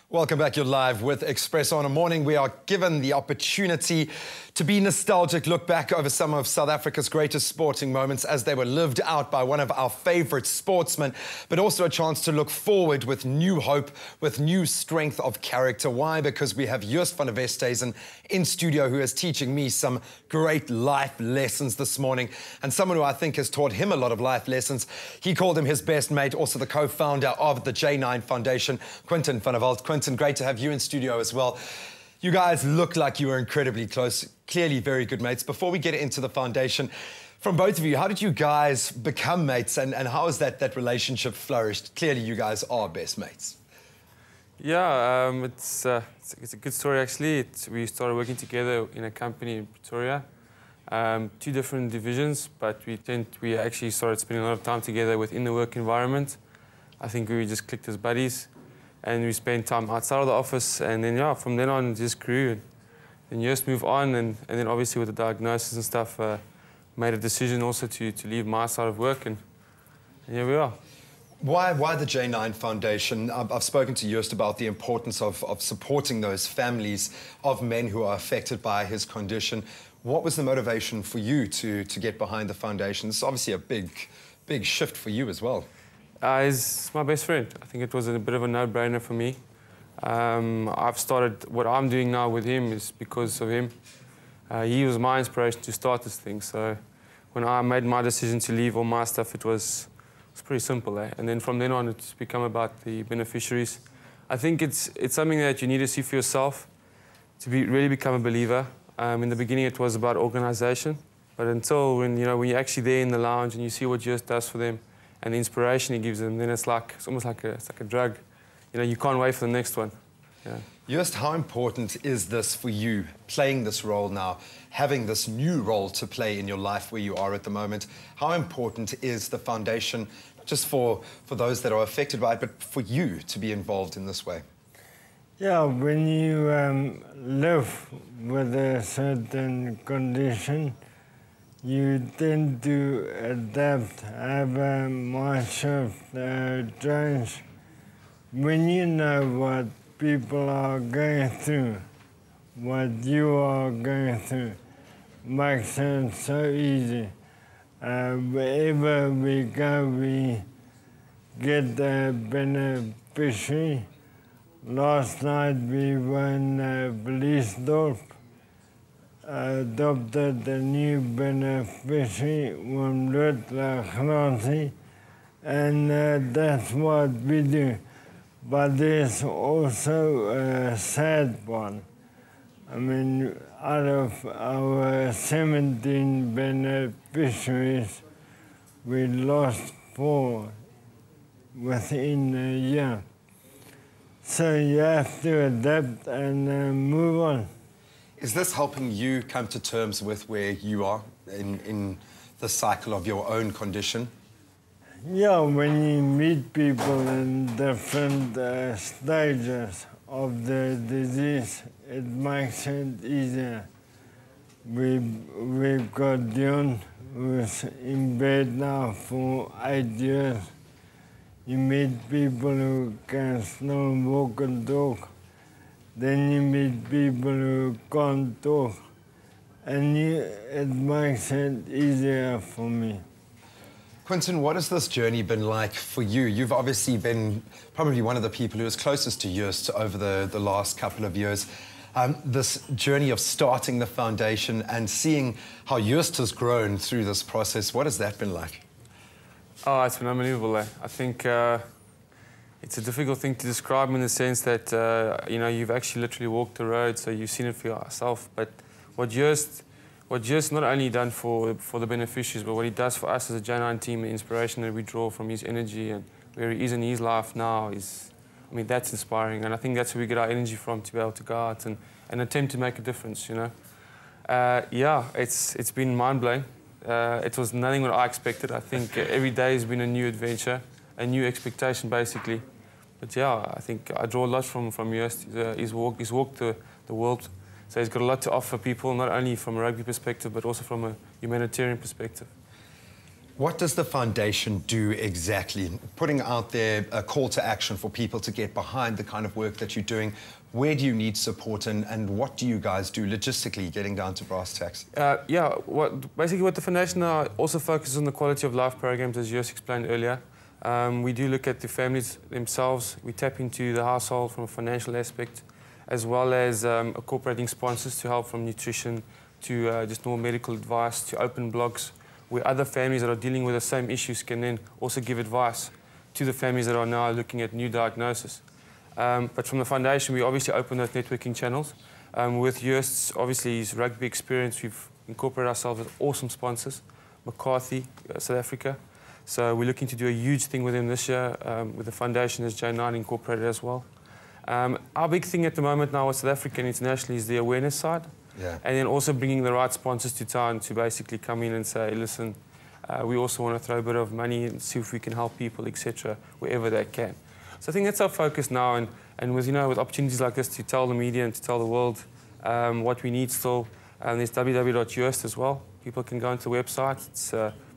Welcome back. You're live with Express on a Morning. We are given the opportunity to be nostalgic, look back over some of South Africa's greatest sporting moments as they were lived out by one of our favourite sportsmen, but also a chance to look forward with new hope, with new strength of character. Why? Because we have Joost van der Westhuizen in studio who is teaching me some great life lessons this morning, and someone who I think has taught him a lot of life lessons. He called him his best mate, also the co-founder of the J9 Foundation, Quentin van der Walt. Quentin, great to have you in studio as well. You guys look like you were incredibly close, clearly very good mates. Before we get into the foundation, from both of you, how did you guys become mates and how has that relationship flourished? Clearly you guys are best mates. Yeah, it's a good story actually. We started working together in a company in Pretoria, two different divisions, but we actually started spending a lot of time together within the work environment. I think we just clicked as buddies. And we spent time outside of the office, and then yeah, from then on it just grew. And Joost moved on, and then obviously with the diagnosis and stuff, made a decision also to leave my side of work, and here we are. Why the J9 Foundation? I've spoken to Joost about the importance of supporting those families of men who are affected by his condition. What was the motivation for you to get behind the foundation? It's obviously a big shift for you as well. He's my best friend. I think it was a bit of a no-brainer for me. I've started, what I'm doing now with him is because of him. He was my inspiration to start this thing. So when I made my decision to leave all my stuff, it was pretty simple. And then from then on, it's become about the beneficiaries. I think it's something that you need to see for yourself to really become a believer. In the beginning, it was about organization. But until when you're actually there in the lounge and you see what Joost does for them, and the inspiration he gives them, then it's almost like a drug. You can't wait for the next one. Yeah. Joost, how important is this for you, playing this role now, having this new role to play in your life where you are at the moment? How important is the foundation, not just for those that are affected by it, but for you to be involved in this way? Yeah, when you live with a certain condition, you tend to adapt, have a mindset change. When you know what people are going through, what you are going through, makes it so easy. Wherever we go, we get the beneficiary. Last night we were in Westhuizen, adopted a new beneficiary, and that's what we do. But there's also a sad one. I mean, out of our 17 beneficiaries, we lost 4 within a year. So you have to adapt and move on. Is this helping you come to terms with where you are in the cycle of your own condition? Yeah, when you meet people in different stages of the disease, it makes it easier. We've got Dion, who's in bed now for 8 years. You meet people who can still walk and talk. Then you meet people who can't talk, and it makes it easier for me. Quentin, what has this journey been like for you? You've obviously been probably one of the people who is closest to Joost over the last couple of years. This journey of starting the foundation and seeing how Joost has grown through this process, what has that been like? Oh, it's been unbelievable. I think it's a difficult thing to describe in the sense that, you've actually literally walked the road, so you've seen it for yourself. But what Joost not only done for the beneficiaries, but what he does for us as a J9 team, the inspiration that we draw from his energy and where he is in his life now is, that's inspiring. And I think that's where we get our energy from, to be able to go out and attempt to make a difference, Yeah, it's been mind-blowing. It was nothing what I expected. I think every day has been a new adventure, a new expectation, basically. But yeah, I think I draw a lot from Joost. He's walked the world, so he's got a lot to offer people, not only from a rugby perspective, but also from a humanitarian perspective. What does the foundation do exactly? Putting out there a call to action for people to get behind the kind of work that you're doing. Where do you need support, and what do you guys do logistically, getting down to brass tacks? Basically what the foundation also focuses on the quality of life programs, as Joost explained earlier. We do look at the families themselves. We tap into the household from a financial aspect, as well as incorporating sponsors to help from nutrition to just normal medical advice, to open blogs where other families that are dealing with the same issues can then also give advice to the families that are now looking at new diagnosis. But from the foundation, we obviously open those networking channels. With Joost's, obviously, his rugby experience, we've incorporated ourselves with awesome sponsors, McCarthy, South Africa. So we're looking to do a huge thing with him this year, with the foundation as J9 incorporated as well. Our big thing at the moment now with South Africa and internationally is the awareness side. Yeah. And then also bringing the right sponsors to town to basically come in and say, listen, we also want to throw a bit of money and see if we can help people, etc., wherever they can. So I think that's our focus now, and with, with opportunities like this to tell the media and to tell the world what we need still. There's www.joost as well. People can go into the website. It's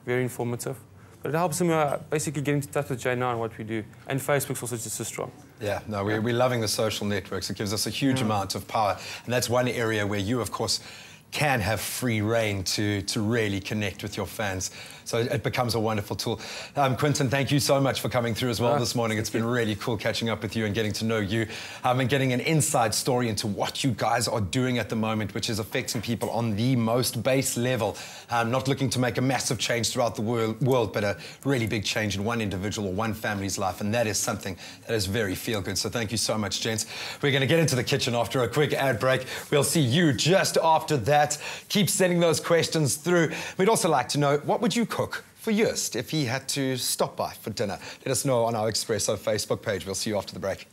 very informative. But it helps them basically get into touch with J9 and what we do. And Facebook's also just as strong. Yeah, no, we're loving the social networks. It gives us a huge amount of power. And that's one area where you, of course, can have free reign to really connect with your fans. So it becomes a wonderful tool. Quinton, thank you so much for coming through as well this morning. It's been really cool catching up with you and getting to know you and getting an inside story into what you guys are doing at the moment, which is affecting people on the most base level. Not looking to make a massive change throughout the world, but a really big change in one individual or one family's life. And that is something that is very feel-good. So thank you so much, gents. We're going to get into the kitchen after a quick ad break. We'll see you just after that. Keep sending those questions through. We'd also like to know, what would you cook for Joost if he had to stop by for dinner? Let us know on our Expresso Facebook page. We'll see you after the break.